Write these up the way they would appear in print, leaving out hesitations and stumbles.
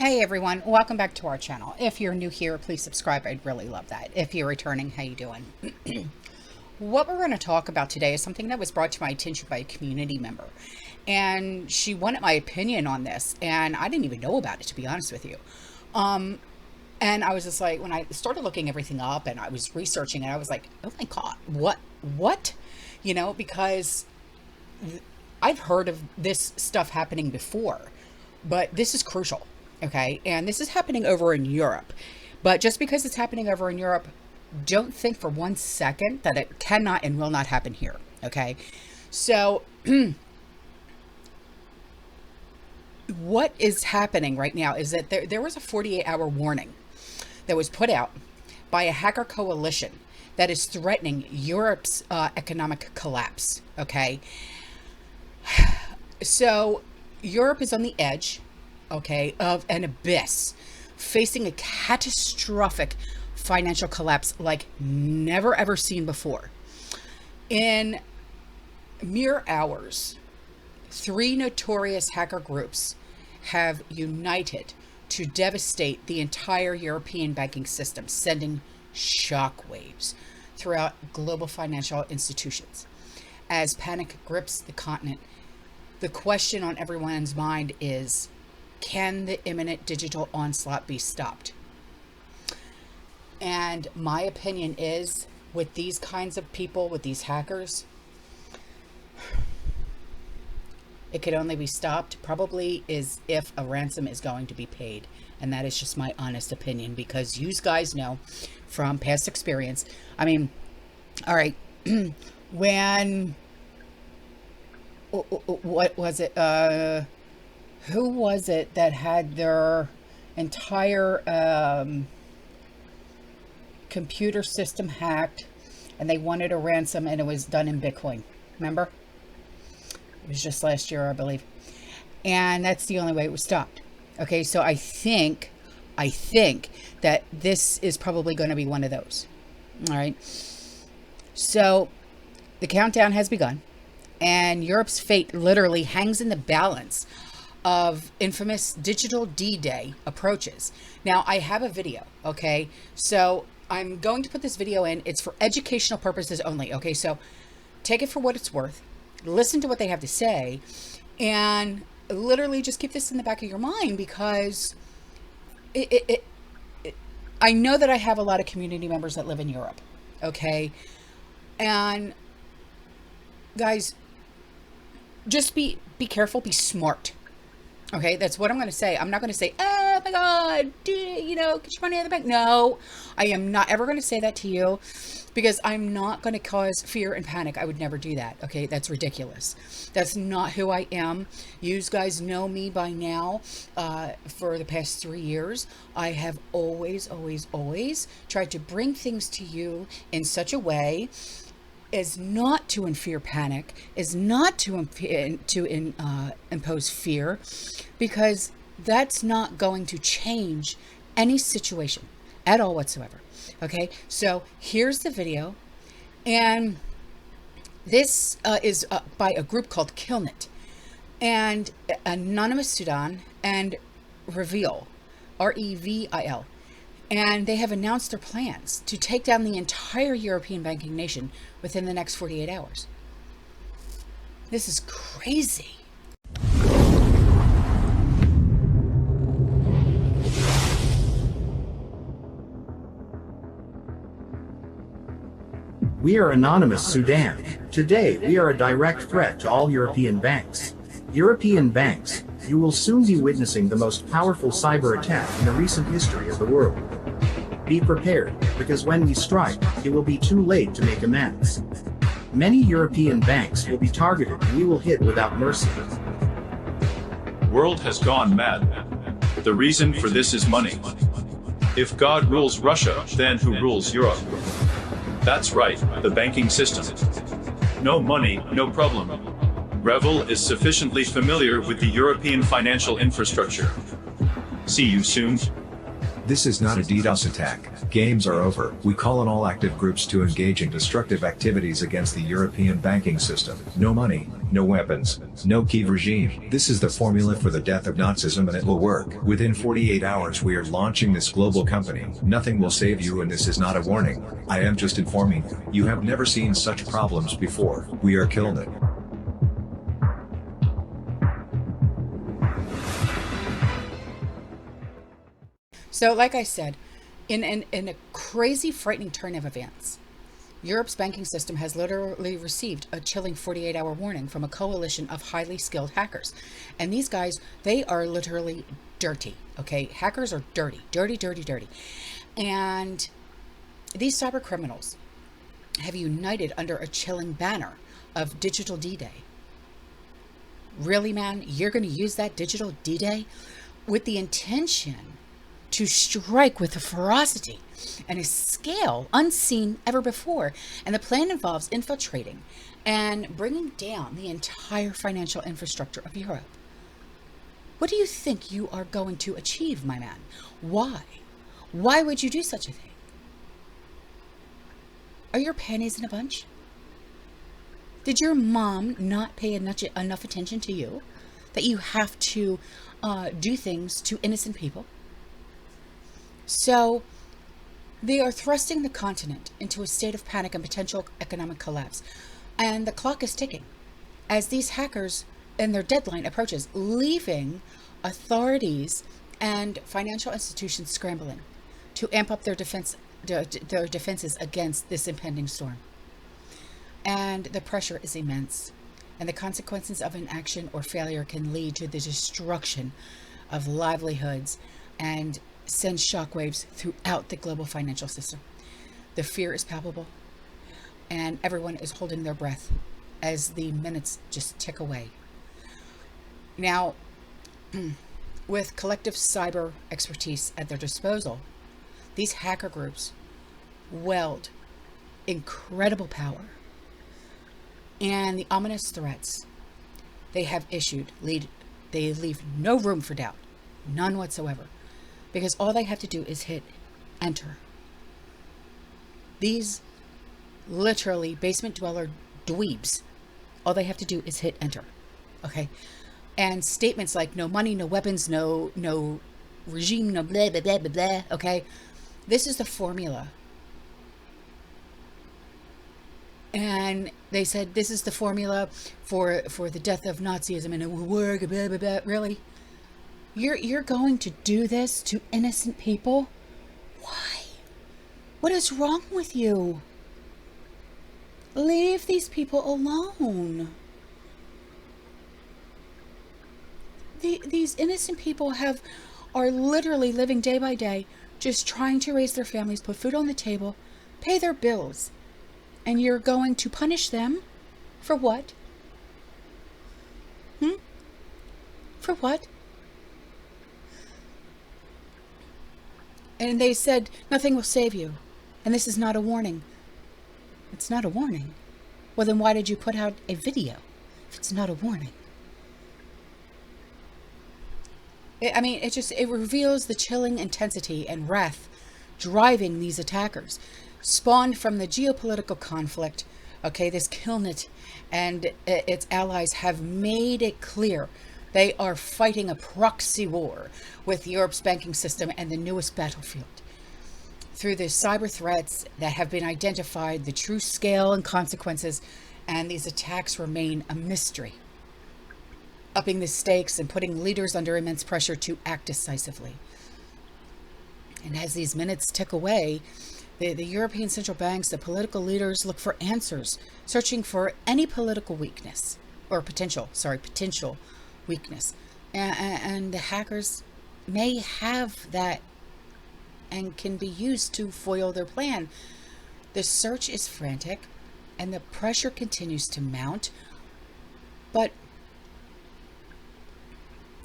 Hey everyone, welcome back to our channel. If you're new here, please subscribe. I'd really love that. If you're returning, how you doing? What we're going to talk about today is something that was brought to my attention by a community member. And she wanted my opinion on this, and I didn't even know about it, to be honest with you. And I was just like, when I started looking everything up and I was researching it, I was like, oh my God, what? You know, because I've heard of this stuff happening before, but this is crucial. Okay, and this is happening over in Europe. But just because it's happening over in Europe, don't think for 1 second that it cannot and will not happen here. Okay, so what is happening right now is that there was a 48-hour warning that was put out by a hacker coalition that is threatening Europe's economic collapse. Okay, so Europe is on the edge, okay, of an abyss, facing a catastrophic financial collapse like never ever seen before. In mere hours, 3 notorious hacker groups have united to devastate the entire European banking system, sending shockwaves throughout global financial institutions. As panic grips the continent, the question on everyone's mind is, can the imminent digital onslaught be stopped? And my opinion is, with these kinds of people, with these hackers, it could only be stopped probably is if a ransom is going to be paid. And that is just my honest opinion, because you guys know from past experience. I mean, all right, when, what was it? Who was it that had their entire computer system hacked and they wanted a ransom, and it was done in Bitcoin? Remember? It was just last year, I believe. And that's the only way it was stopped. Okay, so I think that this is probably going to be one of those. All right. So the countdown has begun, and Europe's fate literally hangs in the balance of infamous digital D-Day approaches. Now, I have a video, okay? So I'm going to put this video in. It's for educational purposes only, okay? So take it for what it's worth. Listen to what they have to say, and literally just keep this in the back of your mind, because I know that I have a lot of community members that live in Europe, okay? And guys, just be careful, be smart. Okay, that's what I'm going to say. I'm not going to say, oh my God, get your money out of the bank. No, I am not ever going to say that to you, because I'm not going to cause fear and panic. I would never do that. Okay, that's ridiculous. That's not who I am. You guys know me by now. For the past 3 years, I have always tried to bring things to you in such a way is not to infer panic, is not to impose fear, because that's not going to change any situation at all whatsoever. Okay, so here's the video, and this is by a group called Killnet, and Anonymous Sudan, and Revil, R-E-V-I-L. And they have announced their plans to take down the entire European banking nation within the next 48 hours. This is crazy. We are Anonymous Sudan. Today, we are a direct threat to all European banks. European banks, you will soon be witnessing the most powerful cyber attack in the recent history of the world. Be prepared, because when we strike, it will be too late to make amends. Many European banks will be targeted, and we will hit without mercy. World has gone mad. The reason for this is money. If God rules Russia, then who rules Europe? That's right, the banking system. No money, no problem. Revil is sufficiently familiar with the European financial infrastructure. See you soon. This is not a DDoS attack. Games are over. We call on all active groups to engage in destructive activities against the European banking system. No money, no weapons, no Kiev regime. This is the formula for the death of Nazism, and it will work. Within 48 hours we are launching this global company. Nothing will save you, and this is not a warning. I am just informing you. You have never seen such problems before. We are killing it. So, like I said, in a crazy, frightening turn of events, Europe's banking system has literally received a chilling 48-hour warning from a coalition of highly skilled hackers. And these guys, they are literally dirty, okay? Hackers are dirty, dirty, dirty, dirty. And these cyber criminals have united under a chilling banner of Digital D-Day. Really, man? You're going to use that Digital D-Day with the intention to strike with a ferocity and a scale unseen ever before. And the plan involves infiltrating and bringing down the entire financial infrastructure of Europe. What do you think you are going to achieve, my man? Why? Why would you do such a thing? Are your panties in a bunch? Did your mom not pay enough attention to you that you have to do things to innocent people? So they are thrusting the continent into a state of panic and potential economic collapse. And the clock is ticking as these hackers and their deadline approaches, leaving authorities and financial institutions scrambling to amp up their defenses against this impending storm. And the pressure is immense, and the consequences of inaction or failure can lead to the destruction of livelihoods and send shockwaves throughout the global financial system. The fear is palpable, and everyone is holding their breath as the minutes just tick away. Now, with collective cyber expertise at their disposal, these hacker groups wield incredible power, and the ominous threats they have issued they leave no room for doubt, none whatsoever, because all they have to do is hit enter. These literally basement dweller dweebs, all they have to do is hit enter, okay? And statements like no money, no weapons, no regime, no blah, blah, blah, blah, blah, okay? This is the formula. And they said this is the formula for the death of Nazism, and it will work, blah, blah, blah. Really? You're going to do this to innocent people? Why? What is wrong with you? Leave these people alone. These innocent people are literally living day by day, just trying to raise their families, put food on the table, pay their bills. And you're going to punish them for what? For what? And they said, nothing will save you. And this is not a warning. It's not a warning. Well, then why did you put out a video if it's not a warning? It reveals the chilling intensity and wrath driving these attackers, spawned from the geopolitical conflict. Okay, this Killnet and its allies have made it clear they are fighting a proxy war with Europe's banking system and the newest battlefield. Through the cyber threats that have been identified, the true scale and consequences, and these attacks remain a mystery, upping the stakes and putting leaders under immense pressure to act decisively. And as these minutes tick away, the European central banks, the political leaders look for answers, searching for any political weakness, or potential weakness. And the hackers may have that and can be used to foil their plan. The search is frantic, and the pressure continues to mount. But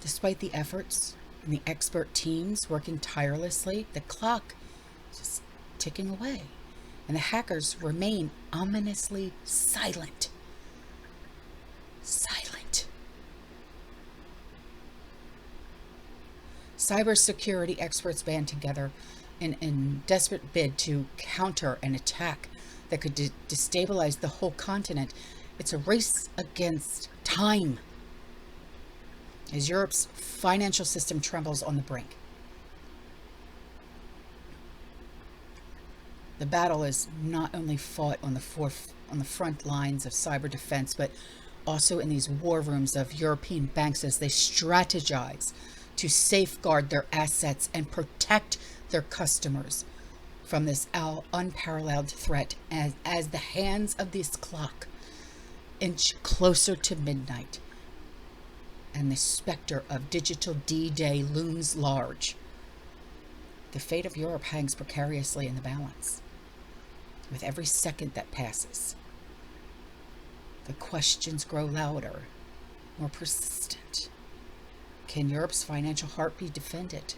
despite the efforts and the expert teams working tirelessly, the clock is just ticking away, and the hackers remain ominously silent. Silent. Cybersecurity experts band together in desperate bid to counter an attack that could destabilize the whole continent. It's a race against time as Europe's financial system trembles on the brink. The battle is not only fought on the front lines of cyber defense, but also in these war rooms of European banks as they strategize to safeguard their assets and protect their customers from this unparalleled threat as the hands of this clock inch closer to midnight and the specter of digital D-Day looms large. The fate of Europe hangs precariously in the balance. With every second that passes, the questions grow louder, more persistent. Can Europe's financial heart be defended?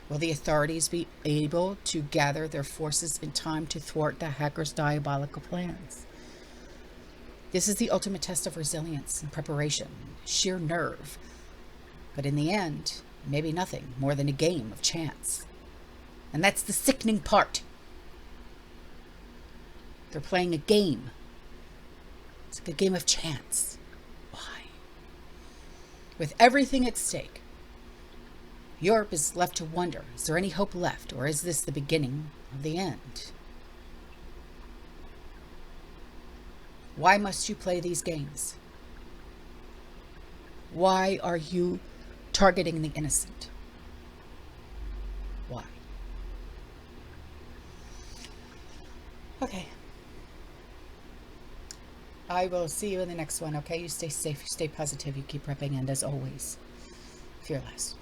Will the authorities be able to gather their forces in time to thwart the hackers' diabolical plans? This is the ultimate test of resilience and preparation, sheer nerve. But in the end, maybe nothing more than a game of chance. And that's the sickening part. They're playing a game. It's like a game of chance. Why? With everything at stake, Europe is left to wonder, is there any hope left, or is this the beginning of the end? Why must you play these games? Why are you targeting the innocent? Why? Okay. I will see you in the next one, okay? You stay safe, you stay positive, you keep prepping, and as always, fearless.